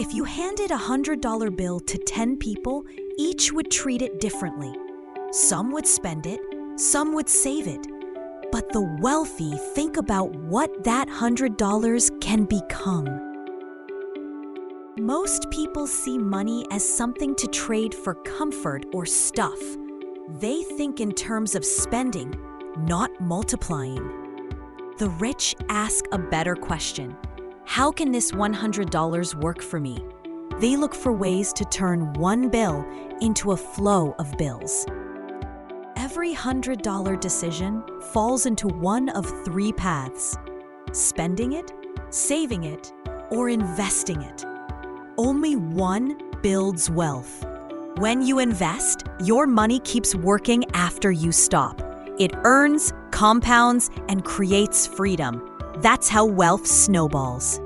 If you handed a $100 bill to 10 people, each would treat it differently. Some would spend it, some would save it. But the wealthy think about what that $100 can become. Most people see money as something to trade for comfort or stuff. They think in terms of spending, not multiplying. The rich ask a better question. How can this $100 work for me? They look for ways to turn one bill into a flow of bills. Every $100 decision falls into one of three paths: spending it, saving it, or investing it. Only one builds wealth. When you invest, your money keeps working after you stop. It earns, compounds, and creates freedom. That's how wealth snowballs.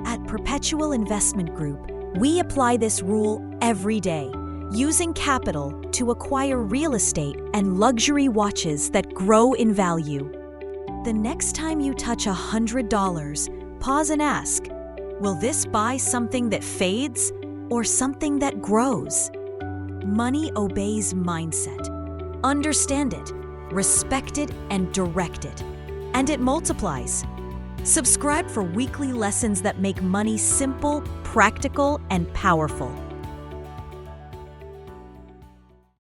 At Perpetual Investment Group, we apply this rule every day, using capital to acquire real estate and luxury watches that grow in value. The next time you touch $100, pause and ask, will this buy something that fades or something that grows? Money obeys mindset. Understand it, respect it, and direct it. And it multiplies. Subscribe for weekly lessons that make money simple, practical, and powerful.